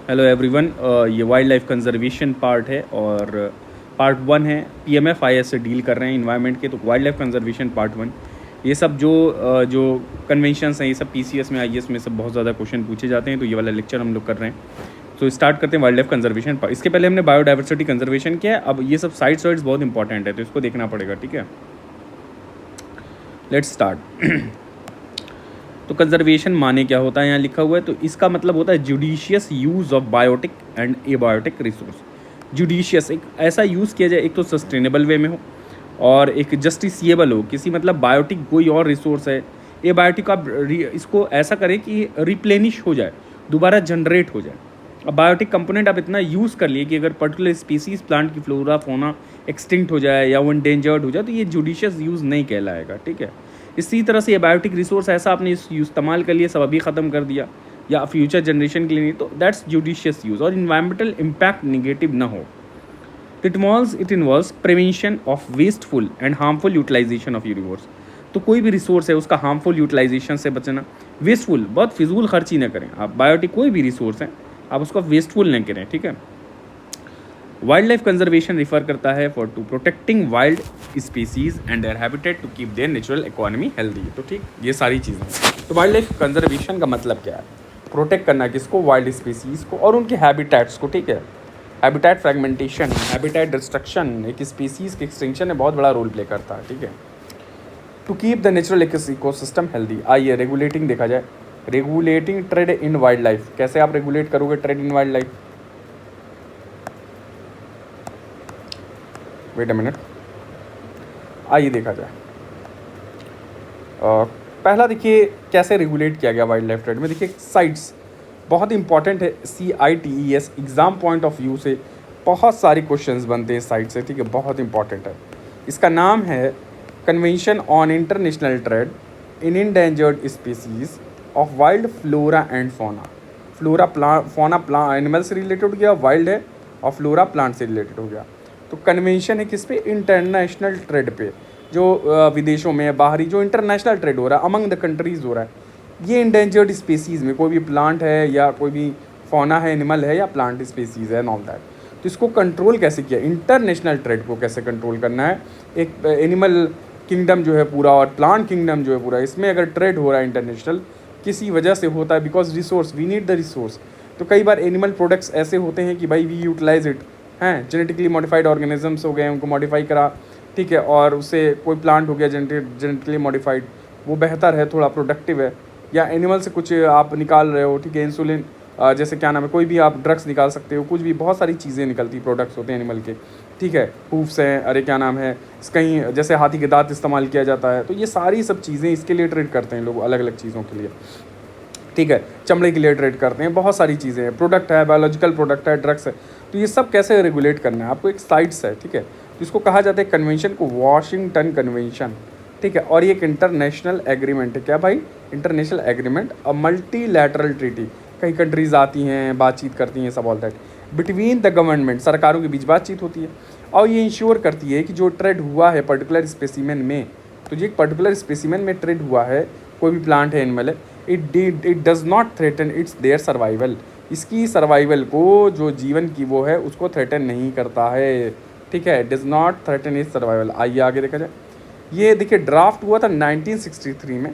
Hello everyone, ये wild life conservation part है और पार्ट 1 है। PMFIS से डील कर रहे हैं इन्वायरमेंट के, तो वाइल्ड लाइफ कंजर्वेशन पार्ट 1। ये सब जो कन्वेंशंस हैं, ये सब PCS में IAS में सब बहुत ज़्यादा क्वेश्चन पूछे जाते हैं, तो ये वाला लेक्चर हम लोग कर रहे हैं। तो स्टार्ट करते हैं वाइल्ड लाइफ कंजर्वेशन पार्ट। इसके पहले हमने बायोडाइवर्सिटी कंजर्वेशन किया है। अब ये सब साइड्स बहुत इंपॉर्टेंट है, तो इसको देखना पड़ेगा, ठीक है। Let's start. तो कंजर्वेशन माने क्या होता है, यहाँ लिखा हुआ है। तो इसका मतलब होता है judicious use of biotic and abiotic resource. Judicious, एक ऐसा यूज़ किया जाए, एक तो सस्टेनेबल वे में हो और एक जस्टिसिएबल हो। किसी मतलब बायोटिक कोई और रिसोर्स है, एबायोटिक आप इसको ऐसा करें कि रिप्लेनिश हो जाए, दोबारा जनरेट हो जाए। अब बायोटिक कंपोनेंट आप इतना यूज़ कर लिए कि अगर पर्टिकुलर स्पीसीज प्लांट की फ्लोरा फोना एक्सटिंक्ट हो जाए या वो इंडेंजर्ड हो जाए, तो ये जुडिशियस यूज़ नहीं कहलाएगा, ठीक है। इसी तरह से ये बायोटिक रिसोर्स ऐसा आपने इस्तेमाल कर लिया, सब अभी ख़त्म कर दिया या फ्यूचर जनरेशन के लिए नहीं, तो दैट्स जुडिशियस यूज़। और इन्वायरमेंटल इम्पैक्ट निगेटिव ना हो। It involves prevention of wasteful and harmful utilisation of universe. तो कोई भी रिसोर्स है उसका हार्मफुल यूटिलाइजेशन से बचना। वेस्टफुल, बहुत फिजूल खर्ची ना करें आप। बायोटिक कोई भी रिसोर्स है आप उसको वेस्टफुल नहीं करें, ठीक है। वाइल्ड लाइफ कंजर्वेशन रिफर करता है for to protecting wild species and their habitat to keep their natural economy healthy. तो ठीक, ये सारी चीज़ें। तो वाइल्ड लाइफ कंजर्वेशन का मतलब क्या है? प्रोटेक्ट करना किसको? वाइल्ड स्पीसीज को और उनके हैबिटेट्स को, ठीक है। हैबिटेट फ्रेगमेंटेशन, हैबिटेट डिस्ट्रक्शन एक स्पीसीज के एक्सटिंक्शन में बहुत बड़ा रोल प्ले करता है, ठीक है। To keep the natural ecosystem healthy. आइए रेगुलेटिंग देखा जाए। Regulating trade in wildlife, कैसे आप रेगुलेट करोगे trade in wildlife? Wait a minute, आइए देखा जाए। पहला देखिए कैसे रेगुलेट किया गया वाइल्ड लाइफ ट्रेड में। देखिए साइट्स बहुत इंपॉर्टेंट है। CITES exam point of view से बहुत सारे क्वेश्चंस बनते हैं साइट से, ठीक है, बहुत इंपॉर्टेंट है। इसका नाम है convention on international trade in endangered species of wild flora and fauna. फोना एनिमल से रिलेटेड हो गया, वाइल्ड है, और फ्लोरा प्लांट से रिलेटेड हो गया। तो कन्वेंशन है किस पे? इंटरनेशनल ट्रेड पे, जो विदेशों में बाहरी जो इंटरनेशनल ट्रेड हो रहा है, अमंग द कंट्रीज़ हो रहा है। ये इंडेंजर्ड स्पीसीज़ में कोई भी प्लांट है या कोई भी फौना है, एनिमल है या प्लांट स्पीसीज़ है, नॉट दैट। तो इसको कंट्रोल कैसे किया? इंटरनेशनल ट्रेड को कैसे कंट्रोल करना है? एक एनिमल किंगडम जो है पूरा और प्लांट किंगडम जो है पूरा, इसमें अगर ट्रेड हो रहा है इंटरनेशनल, किसी वजह से होता है, because resource, we need the resource. तो कई बार एनिमल प्रोडक्ट्स ऐसे होते हैं कि भाई वी यूटिलाइज इट, हैं जेनेटिकली मॉडिफाइड ऑर्गेनिजम्स हो गए, उनको मॉडिफाई करा, ठीक है, और उससे कोई प्लांट हो गया जेनेटिकली मॉडिफाइड, वो बेहतर है, थोड़ा प्रोडक्टिव है। या एनिमल से कुछ आप निकाल रहे हो, ठीक है, इंसुलिन जैसे क्या नाम है, कोई भी आप ड्रग्स निकाल सकते हो, कुछ भी, बहुत सारी चीज़ें निकलती, प्रोडक्ट्स होते हैं एनिमल के, ठीक है, हूफ्स हैं, अरे क्या नाम है, कहीं जैसे हाथी के दांत इस्तेमाल किया जाता है। तो ये सारी सब चीज़ें इसके लिए ट्रेड करते हैं लोग, अलग अलग चीज़ों के लिए, ठीक है, चमड़े के लिए ट्रेड करते हैं, बहुत सारी चीज़ें हैं, प्रोडक्ट है, बायोलॉजिकल प्रोडक्ट है, ड्रग्स है। तो ये सब कैसे रेगुलेट करना है आपको? एक साइट्स है, ठीक है। तो इसको कहा जाता है कन्वेंशन को वाशिंगटन कन्वेंशन, ठीक है। और ये एक इंटरनेशनल एग्रीमेंट है। क्या भाई? इंटरनेशनल एग्रीमेंट, अ मल्टीलैटरल ट्रीटी। कई कंट्रीज आती हैं, बातचीत करती हैं, सब all that, between the government, सरकारों के बीच बातचीत होती है, और ये इंश्योर करती है कि जो ट्रेड हुआ है पर्टिकुलर स्पेसिमेन में, तो जो एक पर्टिकुलर स्पेसिमेन में ट्रेड हुआ है, कोई भी प्लांट है, एनिमल है, it does not threaten it's their survival. इसकी सर्वाइवल को, जो जीवन की वो है, उसको थ्रेटन नहीं करता है, ठीक है, does not threaten it's survival. आइए आगे देखा जाए। ये देखिए ड्राफ्ट हुआ था 1963 में,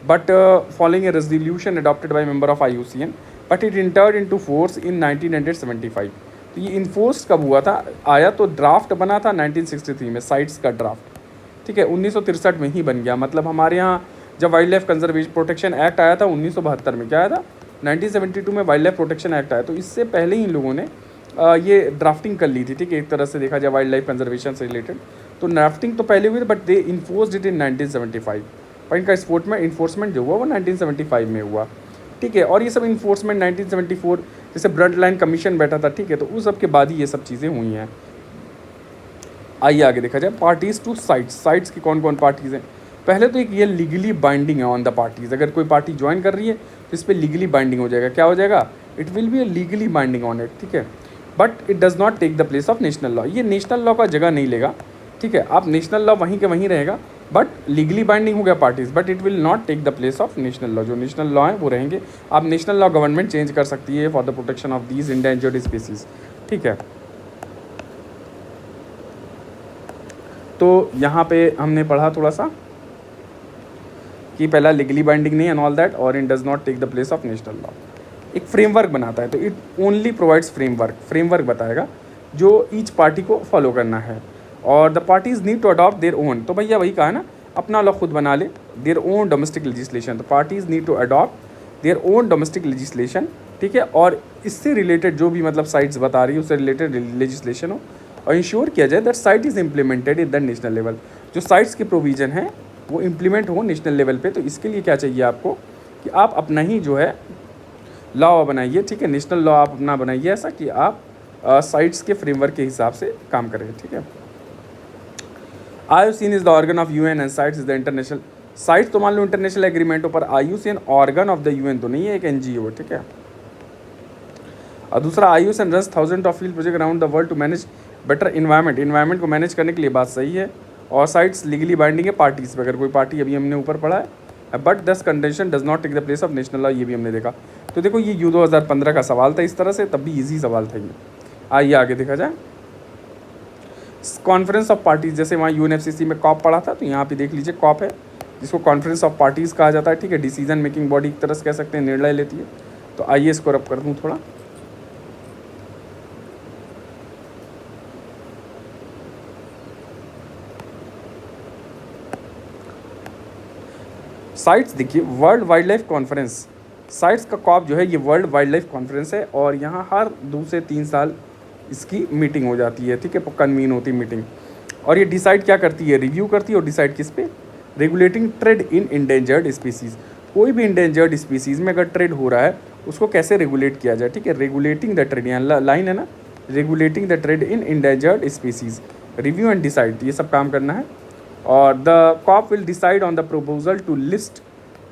but following A resolution adopted by member of IUCN, but it entered into force in 1975। तो ये इन्फोर्स कब हुआ था, आया तो ड्राफ्ट बना था 1963 में, साइट्स का ड्राफ्ट, ठीक है, 1963 में ही बन गया। मतलब हमारे यहाँ जब wild life conservation protection act आया था 1972 में, क्या आया था? 1972 में वाइल्ड लाइफ प्रोटेक्शन एक्ट आया। तो इससे पहले ही इन लोगों ने ये ड्राफ्टिंग कर ली थी, ठीक है, एक तरह से देखा जाए वाइल्ड लाइफ कंजर्वेशन से रिलेटेड। तो ड्राफ्टिंग तो पहले हुई थी, but they enforced it in 1975। पर इनका इन्फोर्समेंट जो हुआ वो 1975 में हुआ, ठीक है। और ये सब इन्फोर्समेंट 1974, जैसे ब्लड लाइन कमीशन बैठा था, ठीक है, तो उस सब के बाद ही ये सब चीज़ें हुई हैं। आइए आगे देखा जाए। पार्टीज़ टू साइट्स की कौन कौन पार्टीज़ हैं? पहले तो एक ये लीगली बाइंडिंग है ऑन द पार्टीज़। अगर कोई पार्टी ज्वाइन कर रही है तो इस पर लीगली बाइंडिंग हो जाएगा। क्या हो जाएगा? It will be a legally binding on it, ठीक है। But it does not take the place of national law. ये नेशनल लॉ का जगह नहीं लेगा, ठीक है। आप नेशनल लॉ वहीं के वहीं रहेगा, बट लीगली बाइंडिंग हो गया parties, but it will not take the place of national law. जो नेशनल लॉ है वो रहेंगे। अब नेशनल लॉ गवर्नमेंट चेंज कर सकती है for the protection of these endangered species, ठीक है। तो यहाँ पे हमने पढ़ा थोड़ा सा कि पहला लीगली बाइंडिंग नहीं एंड ऑल दैट, और in does not take the place of national law. एक फ्रेमवर्क बनाता है, तो इट ओनली प्रोवाइड्स फ्रेमवर्क बताएगा जो ईच पार्टी को फॉलो करना है। और the parties need to adopt their own, तो भैया वही कहा ना, अपना लॉ खुद बना ले, their own domestic legislation. The parties need to adopt their own domestic legislation, ठीक है। और इससे रिलेटेड जो भी मतलब साइट्स बता रही है उससे रिलेटेड लेजिस्लेशन हो, और इंश्योर किया जाए that site is implemented in the national level. जो साइट्स के प्रोविज़न हैं वो इम्प्लीमेंट हो नेशनल लेवल पे। तो इसके लिए क्या चाहिए आपको कि आप अपना ही जो है लॉ बनाइए, ठीक है। नेशनल लॉ आप अपना बनाइए ऐसा कि आप साइट्स के फ्रेमवर्क के हिसाब से काम करें, ठीक है। IUCN is the organ of UN and sites is the international. Sites तो मान लो इंटरनेशनल एग्रीमेंट हो, पर IUCN organ of the UN तो नहीं है, एक NGO, ठीक है। और दूसरा, IUCN runs thousand of field project around the world to manage better environment को मैनेज करने के लिए, बात सही है। और साइट्स लीगली बाइंडिंग है पार्टीज पे, अगर कोई पार्टी, अभी हमने ऊपर पढ़ा है, but this contention does not take the place of national law, ये भी हमने देखा। तो देखो ये U 2015 का सवाल था इस तरह से, तब भी ईजी सवाल था ये। आइए आगे देखा जाए। कॉन्फ्रेंस ऑफ पार्टीज, जैसे वहाँ UNFCCC में कॉप पढ़ा था, तो यहाँ पे देख लीजिए कॉप है, जिसको कॉन्फ्रेंस ऑफ पार्टीज़ कहा जाता है, ठीक है। डिसीजन मेकिंग बॉडी एक तरह से कह सकते हैं, निर्णय लेती है। तो आइए इसको रब कर दूँ थोड़ा। साइट्स देखिए, world wild life conference, sites का कॉप जो है ये वर्ल्ड वाइल्ड लाइफ कॉन्फ्रेंस है, और यहाँ हर 2 से 3 साल इसकी मीटिंग हो जाती है, ठीक है, कन्वीन होती है मीटिंग। और ये डिसाइड क्या करती है, रिव्यू करती है, और डिसाइड किस पे, regulating trade in endangered species. कोई भी इंडेंजर्ड स्पीसीज़ में अगर ट्रेड हो रहा है उसको कैसे रेगुलेट किया जाए, ठीक है। रेगुलेटिंग द ट्रेड, यहाँ लाइन है ना, regulating the trade in endangered species, review and decide, ये सब काम करना है। और the COP will decide on the proposal to list,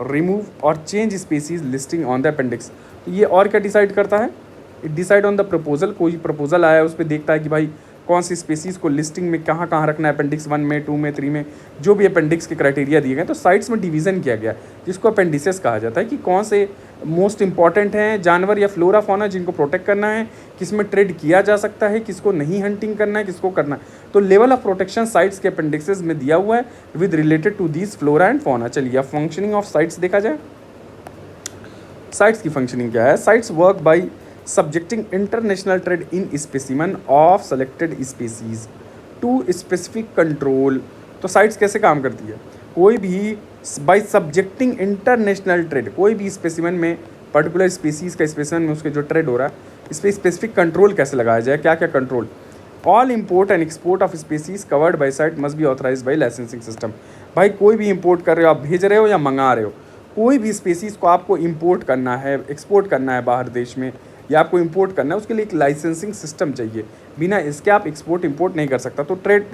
remove और change species listing on the appendix. तो ये और क्या डिसाइड करता है, it decide on the proposal, कोई प्रपोजल आया है उस पर देखता है कि भाई कौन सी स्पीसीज़ को लिस्टिंग में कहाँ कहाँ रखना है, अपेंडिक्स 1 में, 2 में, 3 में, जो भी अपेंडिक्स के क्राइटेरिया दिए गए। तो साइट्स में डिवीज़न किया गया, जिसको अपेंडिसेस कहा जाता है, कि कौन से मोस्ट इंपॉर्टेंट हैं जानवर या फ्लोरा फौना जिनको प्रोटेक्ट करना है, किस में ट्रेड किया जा सकता है, किसको नहीं हंटिंग करना है, किसको करना है। तो लेवल ऑफ प्रोटेक्शन साइट्स के अपेंडिक्सेस में दिया हुआ है with related to these flora and fauna. चलिए अब फंक्शनिंग ऑफ साइट्स देखा जाए। साइट्स की फंक्शनिंग क्या है, sites work by subjecting international trade in specimen of selected species to specific control। तो साइट्स कैसे काम करती है, कोई भी बाई सब्जेक्टिंग इंटरनेशनल ट्रेड, कोई भी स्पेसिमन में, पर्टिकुलर स्पीसीज़ का स्पेसिमन में उसके जो ट्रेड हो रहा है, इस पर स्पेसिफिक कंट्रोल कैसे लगाया जाए, क्या क्या control. All import and export of species covered by CITES must be authorise by licensing system. भाई कोई भी इम्पोर्ट कर रहे हो, आप भेज रहे हो या मंगा रहे हो, कोई भी स्पीसीज़ को आपको इम्पोर्ट करना है, एक्सपोर्ट करना है बाहर देश में, या आपको इंपोर्ट करना है, उसके लिए एक लाइसेंसिंग सिस्टम चाहिए, बिना इसके आप एक्सपोर्ट इंपोर्ट नहीं कर सकता। तो ट्रेड,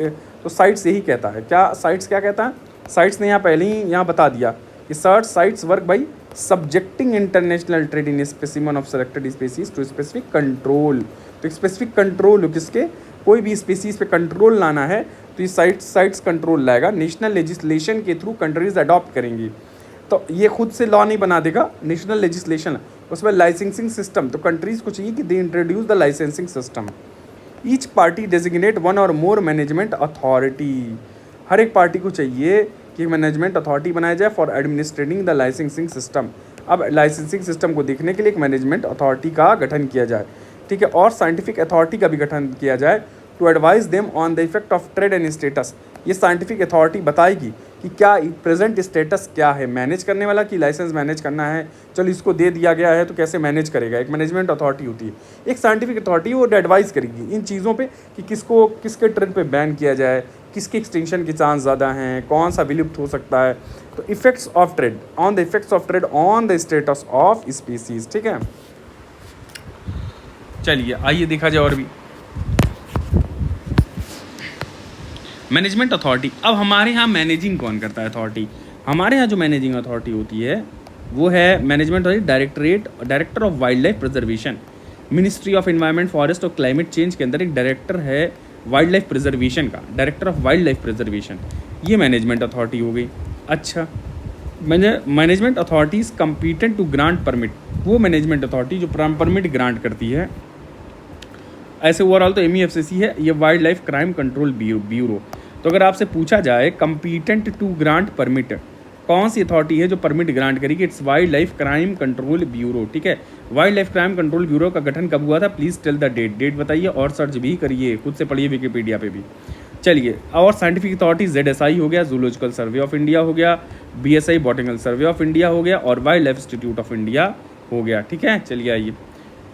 तो साइट्स यही कहता है, क्या साइट्स क्या कहता है, साइट्स ने यहाँ पहले ही यहाँ बता दिया कि CITES work by subjecting international trade in specimen of selected species to specific control. तो स्पेसिफिक कंट्रोल किसके, कोई भी स्पीसीज पे कंट्रोल लाना है तो ये साइट्स कंट्रोल लाएगा, नेशनल लेजिस्लेशन के थ्रू कंट्रीज अडॉप्ट करेंगी। तो ये खुद से लॉ नहीं बना देगा, नेशनल लेजिस्लेशन, उसमें लाइसेंसिंग सिस्टम, तो कंट्रीज को चाहिए कि they introduce the licensing system. Each party designate 1 और मोर मैनेजमेंट अथॉरिटी, हर एक पार्टी को चाहिए कि मैनेजमेंट अथॉरिटी बनाया जाए for administrating the licensing system. अब लाइसेंसिंग सिस्टम को देखने के लिए एक मैनेजमेंट अथॉरिटी का गठन किया जाए, ठीक है, और साइंटिफिक अथॉरिटी का भी गठन किया जाए to advise them on the effect of trade and status. ये साइंटिफिक अथॉरिटी बताएगी कि क्या प्रेजेंट स्टेटस क्या है, मैनेज करने वाला कि लाइसेंस मैनेज करना है, चलो इसको दे दिया गया है तो कैसे मैनेज करेगा। एक मैनेजमेंट अथॉरिटी होती है, एक साइंटिफिक अथॉरिटी, वो एडवाइस करेगी इन चीज़ों पे कि किसको किसके ट्रेड पे बैन किया जाए, किसके एक्सटेंशन के चांस ज़्यादा हैं, कौन सा विलुप्त हो सकता है। तो effects of trade, on the effects of trade on the status of species, ठीक है। चलिए आइए देखा जाए और भी मैनेजमेंट अथॉरिटी। अब हमारे यहाँ मैनेजिंग कौन करता है अथॉरिटी, हमारे यहाँ जो मैनेजिंग अथॉरिटी होती है वो है management authority, director of wildlife preservation, ministry of environment forest और क्लाइमेट चेंज के अंदर एक डायरेक्टर है वाइल्ड लाइफ प्रिजर्वेशन का, director of wildlife preservation, ये मैनेजमेंट अथॉरिटी हो गई। अच्छा, management authorities competent to grant permit, वो मैनेजमेंट अथॉरिटी जो परमिट ग्रांट करती है। ऐसे ओवरऑल तो MEFCC है, ये wildlife crime control bureau. तो अगर आपसे पूछा जाए कम्पिटेंट टू ग्रांट परमिट, कौन सी अथॉरिटी है जो परमिट ग्रांट करेगी, it's wild life crime control bureau. ठीक है, wildlife crime control bureau का गठन कब हुआ था, प्लीज़ टेल द डेट बताइए और सर्च भी करिए, खुद से पढ़िए विकिपीडिया पे भी। चलिए, और साइंटिफिक अथॉरिटी ZSI हो गया, जूलॉजिकल सर्वे ऑफ इंडिया हो गया, BSI botanical survey of India हो गया, और wild life institute of India हो गया। ठीक है, चलिए आइए,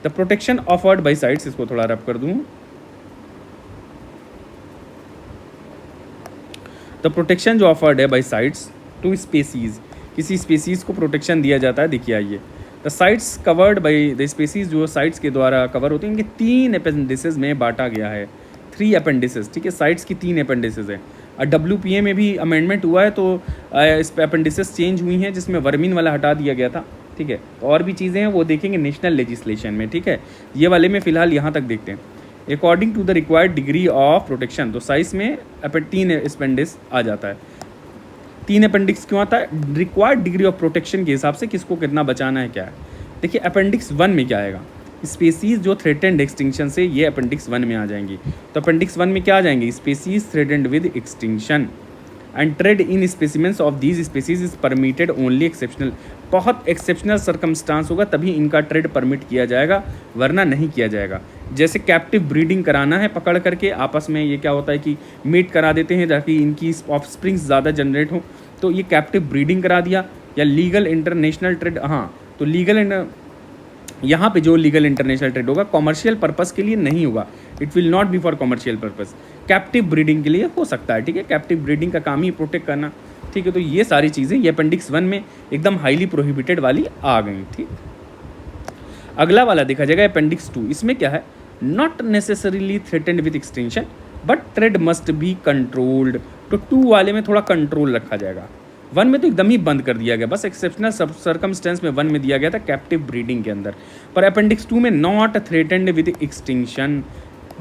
the protection offered by sites, इसको थोड़ा रब कर दूँ। द प्रोटेक्शन जो ऑफर्ड है बाई साइट्स टू स्पेसीज, किसी स्पेसीज़ को प्रोटेक्शन दिया जाता है। देखिए आइए, the sites covered by the species, जो साइट्स के द्वारा कवर होती हैं, इनके 3 अपेंडिसेस में बांटा गया है, 3 अपेंडिसेस। ठीक है, साइट्स की 3 अपेंडिसेस हैं। WPA में भी अमेंडमेंट हुआ है, तो इस पर अपेंडिसेस चेंज हुई हैं, जिसमें वर्मीन वाला हटा दिया गया था। ठीक है, और भी चीज़ें हैं वो देखेंगे नेशनल लेजिस्लेशन में। ठीक है, ये वाले में फ़िलहाल यहाँ तक देखते हैं। According to the required degree of protection, तो साइज में 3 अपेंडिक्स आ जाता है। 3 अपेंडिक्स क्यों आता है, रिक्वायर्ड डिग्री ऑफ प्रोटेक्शन के हिसाब से किसको कितना बचाना है क्या है। देखिए अपेंडिक्स 1 में क्या आएगा, स्पीसीज जो थ्रेटेंड एक्सटिंक्शन से, ये अपेंडिक्स 1 में आ जाएंगी। तो अपेंडिक्स 1 में क्या आ जाएंगी, species threatened with extinction and trade in specimens of these species is permitted only exceptional, बहुत एक्सेप्शनल सर्कमस्टांस होगा तभी इनका ट्रेड परमिट किया जाएगा, वरना नहीं किया जाएगा। जैसे कैप्टिव ब्रीडिंग कराना है पकड़ करके आपस में, ये क्या होता है कि मीट करा देते हैं ताकि इनकी ऑफस्प्रिंग्स ज़्यादा जनरेट हो, तो ये कैप्टिव ब्रीडिंग करा दिया। या लीगल इंटरनेशनल ट्रेड, हाँ तो लीगल यहाँ पे जो लीगल इंटरनेशनल ट्रेड होगा कॉमर्शियल पर्पस के लिए नहीं होगा, it will not be for commercial purpose, captive breeding के लिए हो सकता है। ठीक है, कैप्टिव ब्रीडिंग का काम ही प्रोटेक्ट करना। ठीक है, तो ये सारी चीज़ें ये अपेंडिक्स 1 में एकदम हाईली प्रोहिबिटेड वाली आ गई। ठीक, अगला वाला देखा जाएगा अपेंडिक्स 2, इसमें क्या है, not necessarily threatened with extension but trade must be controlled. तो 2 वाले में थोड़ा कंट्रोल रखा जाएगा, 1 में तो एकदम ही बंद कर दिया गया, बस एक्सेप्शनल सर्कमस्टेंस में 1 में दिया गया था कैप्टिव ब्रीडिंग के अंदर। पर अपेंडिक्स 2 में not threatened with extinction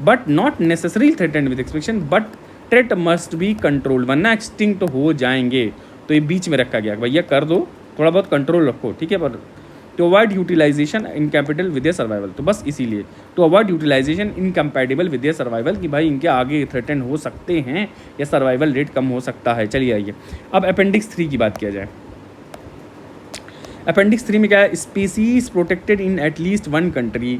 but not necessary threatened with extinction but trade must be control, वरना एक्सटिंक्ट हो जाएंगे। तो ये बीच में रखा गया, भैया कर दो, थोड़ा बहुत कंट्रोल रखो। ठीक है, पर to avoid utilisation incapable with survival, तो बस इसीलिए to avoid utilisation incompatible with survival, कि भाई इनके आगे थ्रेटन हो सकते हैं या सर्वाइवल रेट कम हो सकता है। चलिए आइए अब अपेंडिक्स 3 की बात किया जाए। अपेंडिक्स 3 में क्या है, species protected in at least 1 country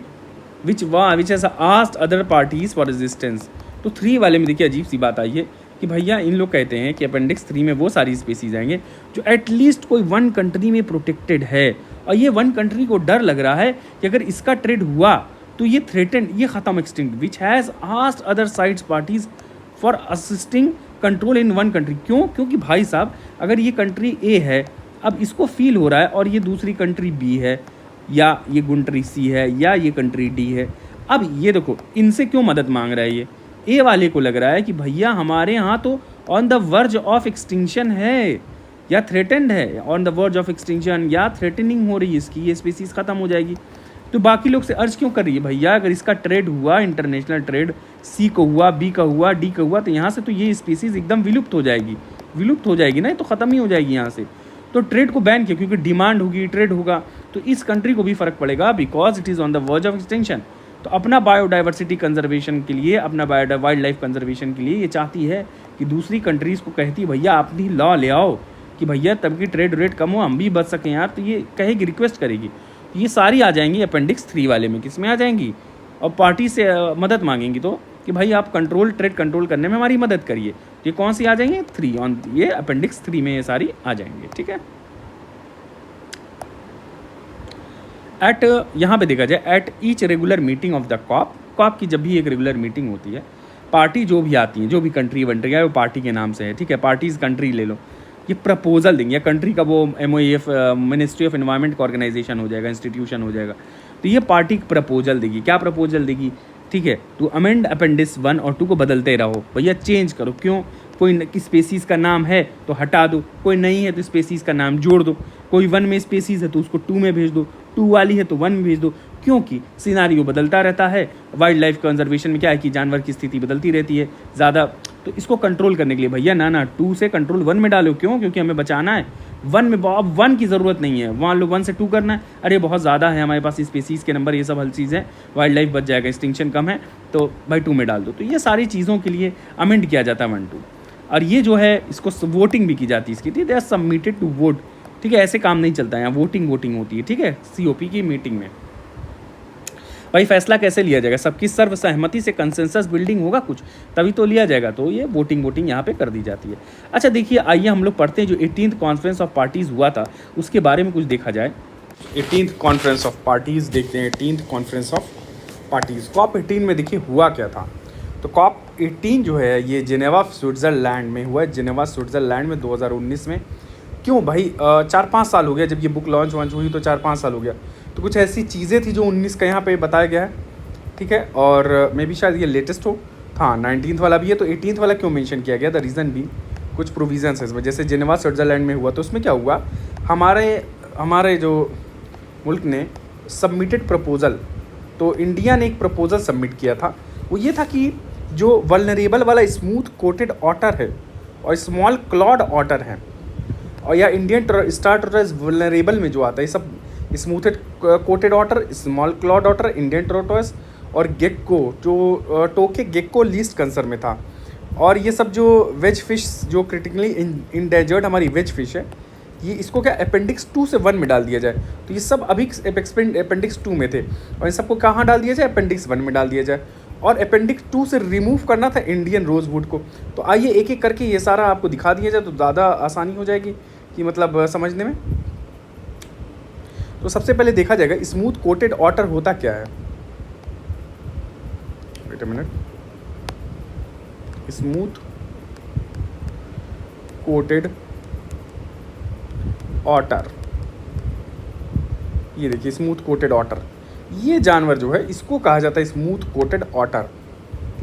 which has asked other parties for resistance. तो 3 वाले में देखिए अजीब सी बात आई है कि भैया इन लोग कहते हैं कि अपेंडिक्स 3 में वो सारी स्पीसीज आएंगे जो एटलीस्ट कोई 1 कंट्री में प्रोटेक्टेड है, और ये 1 कंट्री को डर लग रहा है कि अगर इसका ट्रेड हुआ तो ये थ्रेटेंड, ये खत्म, extinct, which has asked other sides parties for assisting control in 1 country. क्यों, क्योंकि भाई साहब अगर ये कंट्री A है, अब इसको फील हो रहा है, और ये दूसरी कंट्री B है, या ये कंट्री C है, या ये कंट्री D है, अब ये देखो इनसे क्यों मदद मांग रहा है, ये A वाले को लग रहा है कि भैया हमारे यहाँ तो on the verge of extinction है या थ्रेटेंड है, on the verge of extinction या थ्रेटनिंग हो रही है इसकी, ये स्पीसीज खत्म हो जाएगी। तो बाकी लोग से अर्ज क्यों कर रही है, भैया अगर इसका ट्रेड हुआ, इंटरनेशनल ट्रेड C को हुआ, B का हुआ, D का हुआ, तो यहाँ से तो ये स्पीसीज एकदम विलुप्त हो जाएगी, विलुप्त हो जाएगी ना, तो ख़त्म ही हो जाएगी यहाँ से। तो ट्रेड को बैन किया क्योंकि डिमांड होगी, ट्रेड होगा, तो इस कंट्री को भी फ़र्क पड़ेगा, because it is on the verge of extension. तो अपना बायोडाइवर्सिटी कंजर्वेशन के लिए, अपना वाइल्ड लाइफ कंजर्वेशन के लिए ये चाहती है कि दूसरी कंट्रीज़ को कहती है भैया आप भी लॉ ले आओ कि भैया तब की ट्रेड रेट कम हो, हम भी बच सकें यार, तो ये कहेगी, रिक्वेस्ट करेगी। तो ये सारी आ जाएंगी अपेंडिक्स 3 वाले में, किस में आ जाएंगी, और पार्टी से मदद मांगेंगी तो कि भाई आप कंट्रोल, ट्रेड कंट्रोल करने में हमारी मदद करिए। ये कौन सी आ जाएंगे, 3 ऑन, ये अपेंडिक्स 3 में ये सारी आ जाएंगे। ठीक है, एट यहाँ पे देखा जाए, at each regular meeting of the COP की जब भी एक रेगुलर मीटिंग होती है, पार्टी जो भी आती है, जो भी कंट्री वंट्री है वो पार्टी के नाम से है। ठीक है, पार्टीज कंट्री ले लो, ये प्रपोजल देंगे, या कंट्री का वो MOEF मिनिस्ट्री ऑफ एनवायरनमेंट का ऑर्गेनाइजेशन हो जाएगा, इंस्टीट्यूशन हो जाएगा, तो ये पार्टी प्रपोजल देगी। क्या प्रपोजल देगी, ठीक है, टू अमेंड अपेंडिक्स 1 और 2 को बदलते रहो, भैया चेंज करो। क्यों, कोई स्पेसीज़ का नाम है तो हटा दो, कोई नहीं है तो स्पेसीज़ का नाम जोड़ दो, कोई 1 में स्पेसीज़ है तो उसको 2 में भेज दो, 2 वाली है तो 1 में भेज दो, क्योंकि सिनारियो बदलता रहता है। वाइल्ड लाइफ कंजर्वेशन में क्या है कि जानवर की स्थिति बदलती रहती है ज़्यादा, तो इसको कंट्रोल करने के लिए भैया ना 2 से कंट्रोल 1 में डालो। क्यों? क्योंकि हमें बचाना है। 1 में अब 1 की ज़रूरत नहीं है, मान लो 1 से 2 करना है, अरे बहुत ज़्यादा है हमारे पास स्पीसीज़ के नंबर, ये सब हर चीज़ है, वाइल्ड लाइफ बच जाएगा, एक्सटिंक्शन कम है, तो भाई 2 में डाल दो। तो ये सारी चीज़ों के लिए अमेंड किया जाता है 1-2। और ये जो है इसको वोटिंग भी की जाती है इसकी, ठीक है, they are submitted to vote, ठीक है। ऐसे काम नहीं चलता है, यहाँ वोटिंग होती है, ठीक है, COP की मीटिंग में। भाई फैसला कैसे लिया जाएगा? सबकी सर्वसहमति से कंसेंसस बिल्डिंग होगा कुछ, तभी तो लिया जाएगा। तो ये वोटिंग यहाँ पे कर दी जाती है। अच्छा देखिए, आइए हम लोग पढ़ते हैं जो 18th कॉन्फ्रेंस ऑफ पार्टीज़ हुआ था उसके बारे में कुछ देखा जाए। 18th कॉन्फ्रेंस ऑफ पार्टीज़ देखते हैं। 18th conference of parties COP 18 में देखिए हुआ क्या था। तो COP 18 जो है ये जिनेवा स्विट्ज़रलैंड में हुआ है, जिनेवा स्विट्ज़रलैंड में 2019 में। क्यों भाई? 4-5 साल हो गया जब ये बुक लॉन्च हुई, तो 4-5 साल हो गया। तो कुछ ऐसी चीज़ें थी जो 19 का यहाँ पे बताया गया है, ठीक है। और मे भी शायद ये लेटेस्ट हो, हाँ 19th वाला भी है। तो 18th वाला क्यों मेंशन किया गया? द रीज़न भी कुछ प्रोविजंस है इसमें। जैसे जिनेवा स्विट्ज़रलैंड में हुआ तो उसमें क्या हुआ, हमारे जो मुल्क ने सबमिटेड प्रपोज़ल, तो इंडिया ने एक प्रपोज़ल सबमिट किया था। वो ये था कि जो वल्नरेबल वाला स्मूथ कोटेड ऑटर है और स्मॉल क्लॉड ऑटर है, और या इंडियन स्टार टोरटॉइस वल्नरेबल में जो आता है, ये सब smooth coated otter, small clawed otter, Indian tortoise और गेक्को, जो टोके गेक्को लीस्ट कंसर्न में था। और ये सब जो वेज फिश जो क्रिटिकली इंडेंजर्ड हमारी वेज फिश है, ये इसको क्या अपेंडिक्स 2 से 1 में डाल दिया जाए। तो ये सब अभी अपेंडिक्स 2 में थे, और इन सबको कहाँ डाल दिया जाए? अपेंडिक्स 1 में डाल दिया जाए। और अपेंडिक्स 2 से रिमूव करना था इंडियन रोजवुड को। तो आइए एक एक करके ये सारा आपको दिखा दिया जाए, तो ज़्यादा आसानी हो जाएगी कि मतलब समझने में। तो सबसे पहले देखा जाएगा स्मूथ कोटेड ऑटर होता क्या है। Wait a minute, smooth coated otter, ये देखिए स्मूथ कोटेड ऑटर, ये जानवर जो है इसको कहा जाता है स्मूथ कोटेड ऑटर।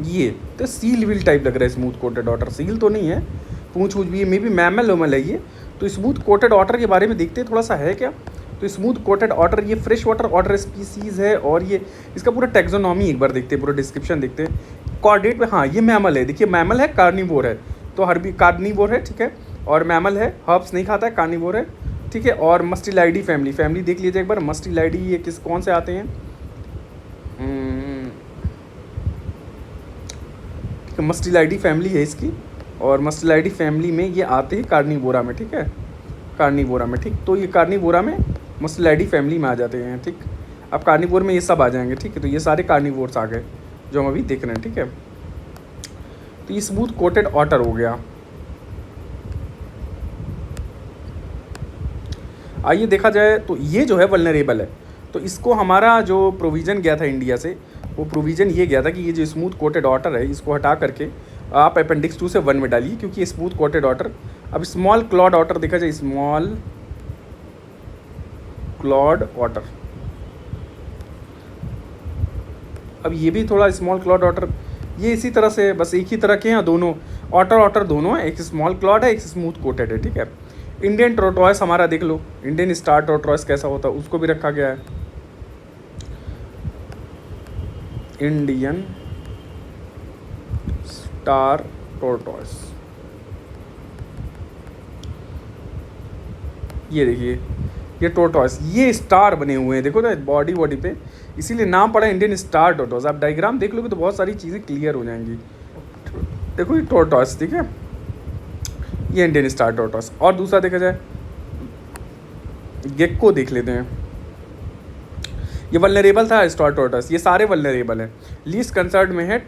ये तो सील विल टाइप लग रहा है स्मूथ कोटेड ऑटर, सील तो नहीं है, पूंछ भी मे बी मैमल वैमल है ये। तो स्मूथ कोटेड ऑटर के बारे में देखते हैं थोड़ा सा है क्या। तो स्मूथ कोटेड ऑटर ये फ्रेश वाटर ऑटर स्पीसीज़ है, और ये इसका पूरा टैक्सोनॉमी एक बार देखते हैं, पूरा डिस्क्रिप्शन देखते हैं। कॉर्डेट में, हाँ ये मैमल है, देखिए मैमल है, कार्निवोर है, तो हर्बी कार्निवोर है, ठीक है, और मैमल है, हर्ब्स नहीं खाता है, कार्निवोर है, ठीक है। और मस्टिलाइडी फैमिली देख लीजिए एक बार। मस्टिलाइडी ये कौन से आते हैं? ठीक है, मस्टिलाइडी फैमिली है इसकी, और मस्टिलाइडी फैमिली में ये आते हैं कार्निवोरा में, ठीक है, कार्निवोरा में, ठीक। तो ये कार्निवोरा में मस्टिलाइडी फैमिली में आ जाते हैं, ठीक। अब कार्निवोर में ये सब आ जाएंगे, ठीक है। तो ये सारे कार्निवोर्स आ गए जो हम अभी देख रहे हैं, ठीक है। तो ये स्मूथ कोटेड ऑटर हो गया। आइए देखा जाए तो ये जो है वल्नरेबल है, तो इसको हमारा जो प्रोविज़न गया था इंडिया से, वो प्रोविज़न ये गया था कि ये जो स्मूथ कोटेड ऑटर है इसको हटा करके आप अपेंडिक्स 2 से 1 में डालिए, क्योंकि ये स्मूथ कोटेड ऑटर। अब स्मॉल क्लॉड ऑटर देखा जाए, स्मॉल क्लॉड ऑटर, अब ये भी थोड़ा स्मॉल क्लॉड ऑटर, ये इसी तरह से बस एक ही तरह के हैं दोनों, ऑटर दोनों है, एक स्मॉल क्लॉड है, एक स्मूथ कोटेड है, ठीक है। इंडियन टोरटॉइस हमारा देख लो, इंडियन स्टार टोरटॉइस कैसा होता है उसको भी रखा गया है। इंडियन स्टार टोरटॉइस, ये देखिए ये टोरटॉइस, ये स्टार बने हुए हैं, देखो ना बॉडी पे, इसीलिए नाम पड़ा इंडियन स्टार टोरटॉइस। आप डायग्राम देख लोगे तो बहुत सारी चीज़ें क्लियर हो जाएंगी। देखो ये टोरटॉइस, ठीक है, ये इंडियन स्टार टोरटॉइस। और दूसरा देखा जाए गेक्को देख लेते हैं, ये वल्नरेबल था स्टार टोरटॉइस, ये सारे वल्नरेबल हैं। लीस्ट कंसर्न में है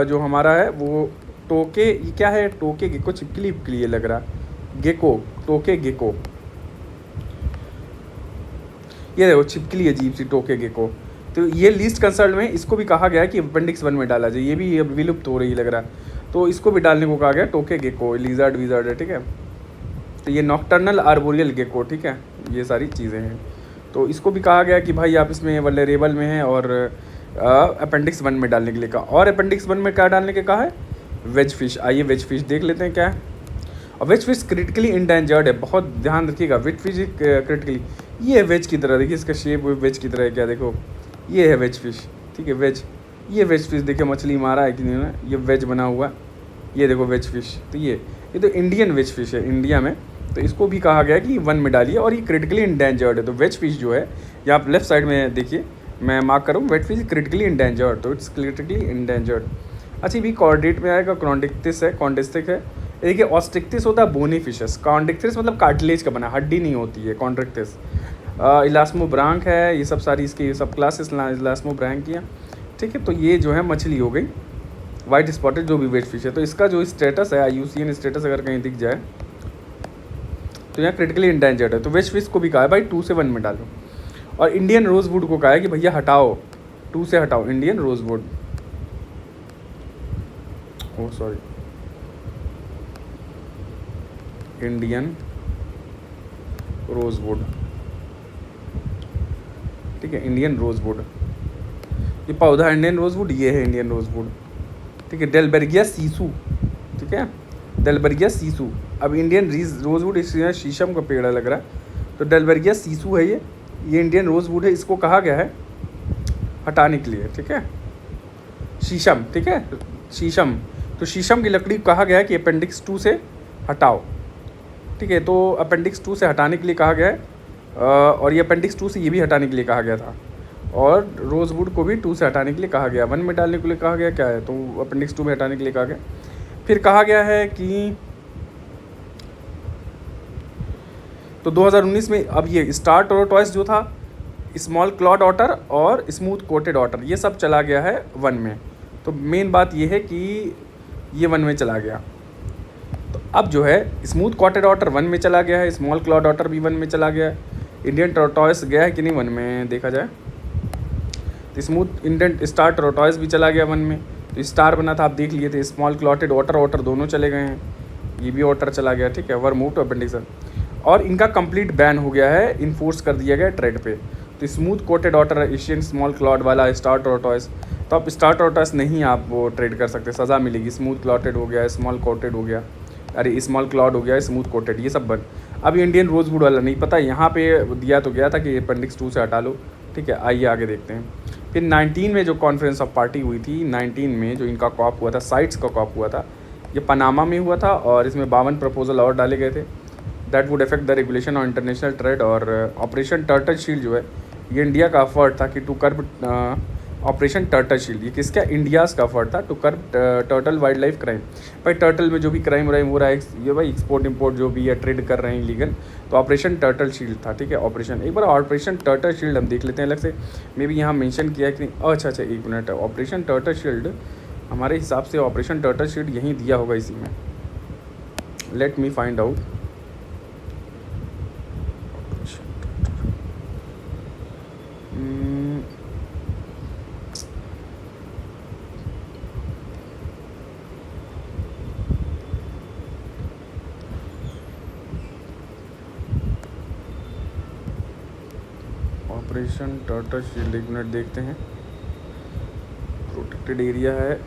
जो हमारा है वो टोके, ये क्या है, टोके गेको, छिपकली ये लग रहा है, गेको, टोके गेको, ये देखो छिपकली अजीब सी, टोके गेको। तो ये लीस्ट कंसर्न में, इसको भी कहा गया है कि अपेंडिक्स 1 में डाला जाए, ये भी अब विलुप्त हो रही लग रहा है, तो इसको भी डालने को कहा गया। टोके गेको लिजर्ड विजर्ड है, ठीक है। तो ये नॉक्टर्नल आर्बोरियल गेको, ठीक है, ये सारी चीज़ें हैं। तो इसको भी कहा गया कि भाई आप इसमें वल्नरेबल में हैं, और अपेंडिक्स 1 में डालने के लिए कहा। और अपेंडिक्स 1 में क्या डालने के कहा है? Wedgefish. आइए वेज फिश देख लेते हैं क्या है। और वेज फिश क्रिटिकली इंडेंजर्ड है, बहुत ध्यान रखिएगा, वेज फिश क्रिटिकली, ये वेज की तरह, देखिए इसका शेप वेज की तरह है, क्या देखो ये है वेज फिश, ठीक है वेज। ये वेज फिश देखिए मछली मारा है कि नहीं ना, ये वेज बना हुआ, ये देखो वेज फिश। तो ये तो इंडियन वेज फिश है इंडिया में, तो इसको भी कहा गया है कि वन में डालिए, और ये क्रिटिकली इंडेंजर्ड है। तो वेज फिश जो है, ये आप लेफ्ट साइड में देखिए, मैं मार्क करूँ वेज फिश क्रिटिकली इंडेंजर्ड, तो इट्स क्रिटिकली इंडेंजर्ड। अच्छा भी कॉर्डेट में आएगा, कॉन्डिक्टिस है, कॉन्डिस्टिक है। देखिए ऑस्टिक्टिस होता है बोनी फिशेस, कॉन्डिक्टिस मतलब कार्टिलेज का बना, हड्डी नहीं होती है कॉन्ड्रिक्टिस। इलास्मोब्रांक है, ये सब सारी इसकी सब क्लासेस इलास्मोब्रांक की हैं, ठीक है। तो ये जो है मछली हो गई वाइट स्पॉटेड, जो भी वेज फिश है। तो इसका जो स्टेटस है IUCN स्टेटस अगर कहीं दिख जाए तो यहाँ क्रिटिकली इंडेंजर्ड है। तो वेज फिश को भी कहा है भाई 2 से 1 में डालो। और इंडियन रोजवुड को कहा है कि भैया हटाओ, 2 से हटाओ इंडियन रोजवुड, ओ सॉरी इंडियन रोजवुड, ठीक है इंडियन रोजवुड। ये पौधा इंडियन रोजवुड, ये है इंडियन रोजवुड, ठीक है। डेलबर्गिया सीसू, ठीक है डेलबर्गिया सीसू। अब इंडियन रोजवुड इस शीशम का पेड़ है लग रहा है, तो डेलबर्गिया सीसू है ये इंडियन रोजवुड है, इसको कहा गया है हटाने के लिए, ठीक है। शीशम, ठीक है शीशम, तो शीशम की लकड़ी कहा गया है कि अपेंडिक्स 2 से हटाओ, ठीक है। तो अपेंडिक्स 2 से हटाने के लिए कहा गया है, और ये अपेंडिक्स 2 से ये भी हटाने के लिए कहा गया था, और रोजवुड को भी 2 से हटाने के लिए कहा गया, 1 में डालने के लिए कहा गया क्या है, तो अपेंडिक्स 2 में हटाने के लिए कहा गया। फिर कहा गया है कि तो 2019 में अब ये स्टार टोरटॉइस जो था, स्मॉल क्लॉड ऑटर और स्मूथ कोटेड ऑटर, ये सब चला गया है 1 में। तो मेन बात ये है कि ये 1 में चला गया। तो अब जो है स्मूथ कोटेड ऑटर 1 में चला गया है, स्मॉल क्लॉड ऑटर भी 1 में चला गया है। इंडियन टोरटॉइस गया है कि नहीं 1 में देखा जाए, तो स्मूथ इंडियन स्टार टोरटॉइस भी चला गया 1 में, तो स्टार बना था आप देख लिए थे। स्मॉल क्लॉटेड ऑटर दोनों चले गए हैं, ये भी ऑटर चला गया, ठीक है। वर मूव टू अपेंडिक्स, और इनका कंप्लीट बैन हो गया है, इन्फोर्स कर दिया गया ट्रेड पे। तो smooth coated otter, Asian small clawed वाला स्टार टोरटॉइस, तो आप स्टार टोरटॉइस नहीं आप वो ट्रेड कर सकते, सज़ा मिलेगी। स्मूथ क्लॉटेड हो गया, स्मॉल कोटेड हो गया, अरे स्मॉल क्लॉड हो गया, स्मूथ कोटेड, ये सब बन। अब इंडियन रोजवुड वाला नहीं पता, यहाँ पे दिया तो गया था कि अपेंडिक्स 2 से हटा लो, ठीक है। आइए आगे देखते हैं। फिर 19 में जो कॉन्फ्रेंस ऑफ पार्टी हुई थी, 19 में जो इनका कॉप हुआ था, साइट्स का कॉप हुआ था, ये पनामा में हुआ था, और इसमें 52 प्रपोजल और डाले गए थे that would affect the regulation on international trade. और ऑपरेशन टर्टल शील्ड जो है, ये इंडिया का एफर्ट था कि to curb operation turtle shield, ये किसका, इंडियाज़ का एफर्ट था to curb turtle wildlife crime. भाई टर्टल में जो भी क्राइम व्राइम हो रहा है, ये भाई एक्सपोर्ट इम्पोर्ट जो भी है, ट्रेड कर रहे हैं इलीगल, तो ऑपरेशन टर्टल शील्ड था, ठीक है। ऑपरेशन, एक बार ऑपरेशन टर्टल शील्ड हम देख लेते हैं अलग से, मे भी यहाँ मेंशन किया है कि नहीं। अच्छा एक मिनट, ऑपरेशन टर्टल शील्ड हमारे हिसाब से ऑपरेशन टर्टल शील्ड यहीं दिया होगा इसी में, let me find out. Operation turtle shield, एक मिनट देखते हैं। प्रोटेक्टेड एरिया है,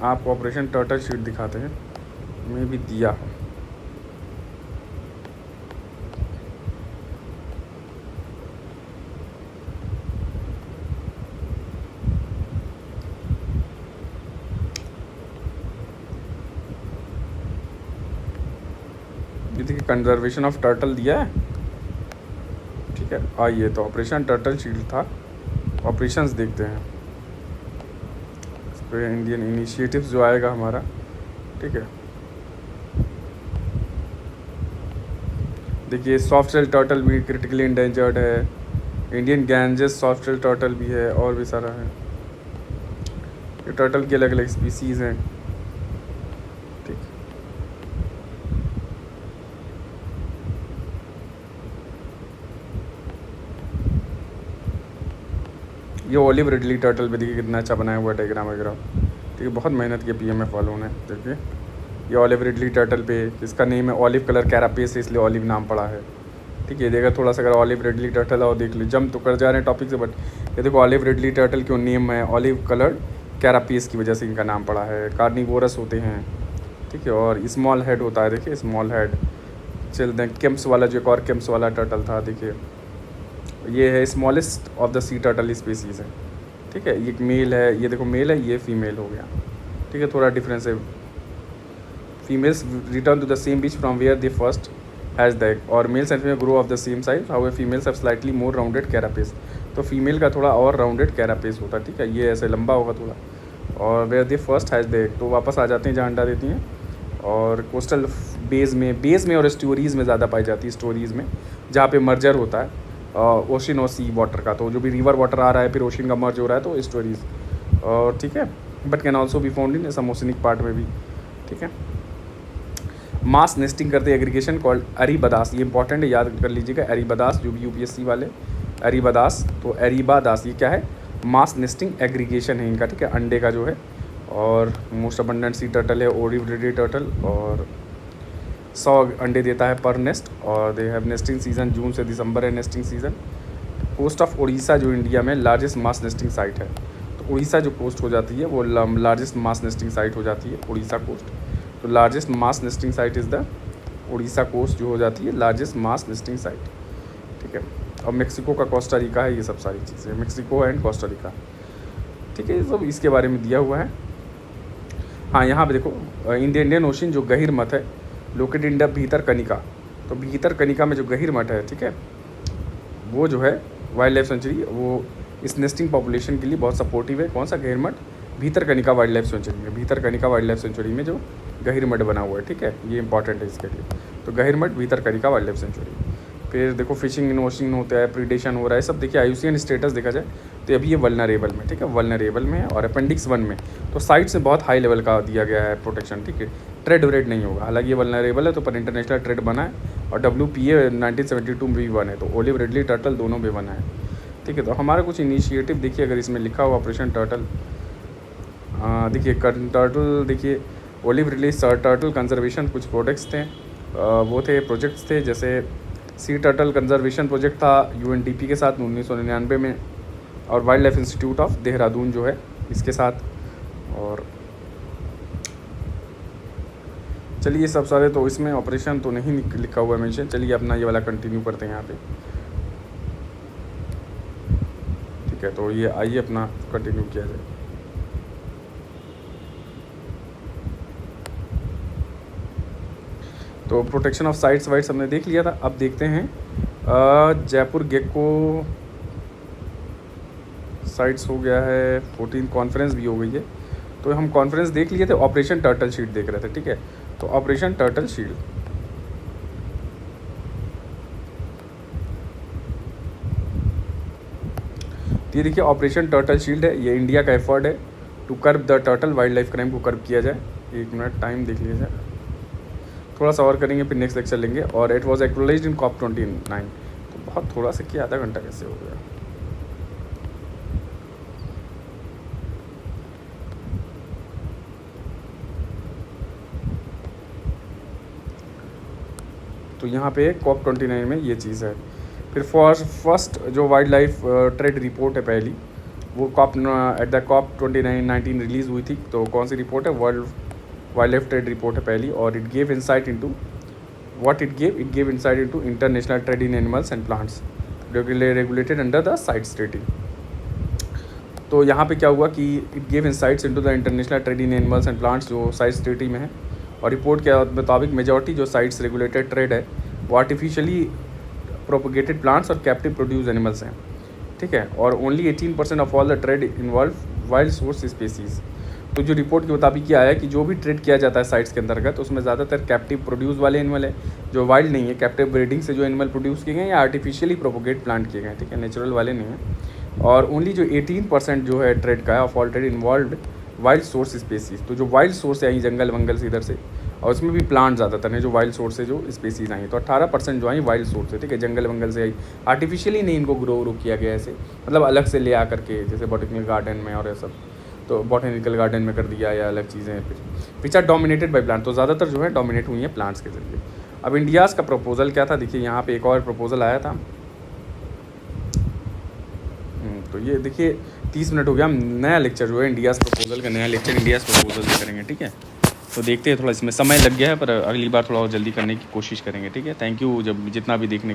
आप ऑपरेशन टर्टल शील्ड दिखाते हैं, मैं भी दिया है। ये देखिए कंजर्वेशन ऑफ टर्टल दिया है, ठीक है। आइए तो ऑपरेशन टर्टल शील्ड था, ऑपरेशंस देखते हैं इस पर, इंडियन इनिशिएटिव्स जो आएगा हमारा, ठीक है। देखिए सॉफ्ट शेल टर्टल भी क्रिटिकली इंडेंजर्ड है, Indian Ganges soft shell turtle भी है, और भी सारा है। ये टर्टल की अलग अलग स्पीसीज़ हैं, ठीक। ये ओलिव रिडली टर्टल भी देखिए कितना अच्छा बनाया हुआ डायग्राम वगैरह, ठीक है। बहुत मेहनत की PMF वालों ने, देखिए ये ओलिव रिडली टर्टल पे, इसका नेम है ऑलिव कलर कैरापेस है, इसलिए ऑलिव नाम पड़ा है, ठीक है। देखा थोड़ा सा अगर ऑलिव रिडली टर्टल और देख ली, जम तो कर जा रहे हैं टॉपिक से, बट ये देखो ऑलिव रिडली टर्टल क्यों नेम है, ऑलिव कलर कैरापेस की वजह से इनका नाम पड़ा है। कार्निवोरस होते हैं, ठीक है, और स्मॉल हेड होता है, देखिए स्मॉल हेड। चलते हैं केम्स वाला, जो एक और केम्स वाला टर्टल था, देखिए ये है smallest of the sea turtle species है, ठीक है। ये एक मेल है, ये देखो मेल है, ये फीमेल हो गया, ठीक है, थोड़ा डिफरेंस है। Females return to the same beach from where they first has the egg, और males and female grow of the same size, how females have slightly more rounded carapace. तो फीमेल का थोड़ा और राउंडेड कैरापेस होता है, ठीक है, ये ऐसे लंबा होगा थोड़ा। और where they first has the egg, तो वापस आ जाते हैं जहाँ अंडा देती हैं। और कोस्टल बेस में और स्टोरीज़ में ज़्यादा पाई जाती है, स्टोरीज़ में जहाँ पे मर्जर होता है ओशन और सी वाटर का, तो जो भी रिवर वाटर आ रहा है फिर ओशन का मर्ज हो रहा है, तो स्टोरीज़, और ठीक है। बट कैन ऑल्सो भी found in some oceanic part में भी, ठीक है। मास नेस्टिंग करते एग्रीगेशन कॉल्ड अरीबदास, ये इंपॉर्टेंट है, याद कर लीजिएगा। अरीबदास, जो भी यूपीएससी वाले, अरीबदास, तो अरीबादास ये क्या है, मास नेस्टिंग एग्रीगेशन है इनका, ठीक है, अंडे का जो है। और मोस्ट अबंडेंट सी टर्टल है ओलिव रिडली टर्टल, और 100 अंडे देता है पर नेस्ट, और they have nesting season June से दिसंबर है nesting season. Coast of Orissa जो इंडिया में लार्जेस्ट मास नेस्टिंग साइट है, तो उड़ीसा जो कोस्ट हो जाती है वो लार्जेस्ट मास नेस्टिंग साइट हो जाती है, उड़ीसा कोस्ट। तो largest mass nesting site is the Orissa coast जो हो जाती है लार्जेस्ट मास नेस्टिंग साइट, ठीक है। और मेक्सिको का कोस्टा रिका है, ये सब सारी चीज़ें मेक्सिको एंड कोस्टा रिका, ठीक है, ये सब इसके बारे में दिया हुआ है। हाँ, यहाँ पे देखो इंडियन ओशन जो गहिर मठ है, लोकेटेड इन द भीतर कनिका, तो भीतर कनिका में जो गहिर मठ है, ठीक है, वो जो है वाइल्ड लाइफ सेंचुरी, वो इस नेस्टिंग पॉपुलेशन के लिए बहुत सपोर्टिव है। कौन सा गहिर मठ, भीतर कनिका वाइल्ड लाइफ सेंचुरी में, भीतर कनिका वाइल्ड लाइफ सेंचुरी में जो गहिर मठ बना हुआ है, ठीक है, ये इंपॉर्टेंट है इसके लिए। तो गहिर मठ, भीतर कनिका वाइल्ड लाइफ सेंचुरी। फिर देखो फिशिंग इन ओशन होता है, प्रीडेशन हो रहा है, सब देखिए। IUCN स्टेटस देखा जाए तो अभी ये वल्नरेबल में, ठीक है, वल्नरेबल में है। और अपेंडिक्स 1 में तो साइट से बहुत हाई लेवल का दिया गया है प्रोटेक्शन, ठीक है, ट्रेड व्रेड नहीं होगा। हालांकि ये वल्नरेबल है तो पर इंटरनेशनल ट्रेड बना है, और WPA 1972 में भी बना है, तो ओलिव रिडली टर्टल दोनों में बना है, ठीक है। तो हमारा कुछ इनिशिएटिव देखिए, अगर इसमें लिखा हुआ ऑपरेशन टर्टल, देखिए टर्टल, देखिए ओलिव रिडली टर्टल कंजर्वेशन कुछ प्रोजेक्ट्स थे, वो थे प्रोजेक्ट्स थे, जैसे सी टर्टल कंजर्वेशन प्रोजेक्ट था UNDP के साथ 1999 में, और wild life institute of Dehradun जो है इसके साथ। और चलिए सब सारे, तो इसमें ऑपरेशन तो नहीं लिखा हुआ है मेंशन, चलिए अपना ये वाला कंटिन्यू करते हैं यहाँ पे, ठीक है। तो ये आइए अपना कंटिन्यू किया जाए। तो प्रोटेक्शन ऑफ साइट्स वाइट्स हमने देख लिया था। अब देखते हैं जयपुर गेको साइट्स हो गया है, 14 कॉन्फ्रेंस भी हो गई है। तो हम कॉन्फ्रेंस देख लिए थे, ऑपरेशन टर्टल शीट देख रहे थे, ठीक है। तो ऑपरेशन टर्टल शीट, ये देखिए ऑपरेशन टर्टल शील्ड है, ये इंडिया का एफर्ट है to curb the turtle wildlife crime को कर्ब किया जाए। 1 मिनट टाइम देख लिया जाए, थोड़ा सा और करेंगे फिर नेक्स्ट लेक्चर लेंगे। और it was acknowledged in COP29, तो बहुत थोड़ा सा किया, आधा घंटा कैसे हो गया। तो यहाँ पे COP29 में ये चीज़ है। फिर फर्स्ट जो वाइल्ड लाइफ ट्रेड रिपोर्ट है पहली, वो एट द COP29 19 रिलीज़ हुई थी। तो कौन सी रिपोर्ट है, world wild life trade report है पहली, और it gave insight into what it gave insight into international trade in animals and plants regulated under the sites treaty. तो यहाँ पे क्या हुआ कि it gave insights into the international trade in animals and plants जो sites treaty में है। और रिपोर्ट के मुताबिक मेजॉरिटी जो साइट्स रेगुलेटेड ट्रेड है वो आर्टिफिशियली प्रोपोगेटेड प्लांट्स और कैप्टिव प्रोड्यूस एनिमल्स हैं, ठीक है। और only 18% of all the trade involve wild source species. तो जो रिपोर्ट के मुताबिक ये आया कि जो भी ट्रेड किया जाता है साइट्स के अंतर्गत, उसमें ज़्यादातर कैप्टिव प्रोड्यूस वाले एनिमल है, जो वाइल्ड नहीं है। कैप्टिव ब्रीडिंग से जो एनिमल प्रोड्यूस किए गए या आर्टिफिशियली प्रोपोगेट प्लांट किए गए, ठीक है, नेचुरल वाले नहीं हैं। और ओनली जो 18% जो है ट्रेड का है of all trade involve wild source species. तो जो वाइल्ड सोर्स है आई जंगल वंगल से इधर से, और उसमें भी प्लांट ज़्यादातर हैं जो वाइल्ड सोर्स से जो स्पीसीज़ आई। तो 18% जो आई वाइल्ड सोर्स है, ठीक है, जंगल वंगल से आई, आर्टिफिशियली नहीं इनको ग्रो किया गया ऐसे, मतलब अलग से ले आ करके, जैसे बॉटनिकल गार्डन में और ये सब, तो बॉटनिकल गार्डन में कर दिया या अलग चीज़ें। Which are dominated by plant, तो ज़्यादातर जो है डोमिनेट हुई हैं प्लांट्स के जरिए। अब इंडियाज़ का प्रपोजल क्या था, देखिए यहाँ पे एक और प्रपोजल आया था। तो ये देखिए 30 मिनट हो गया, हम नया लेक्चर जो है इंडियाज़ प्रपोजल का नया लेक्चर इंडियाज़ प्रपोजल से करेंगे, ठीक है। तो देखते हैं, थोड़ा इसमें समय लग गया है पर अगली बार थोड़ा और जल्दी करने की कोशिश करेंगे, ठीक है। थैंक यू जब जितना भी देखने के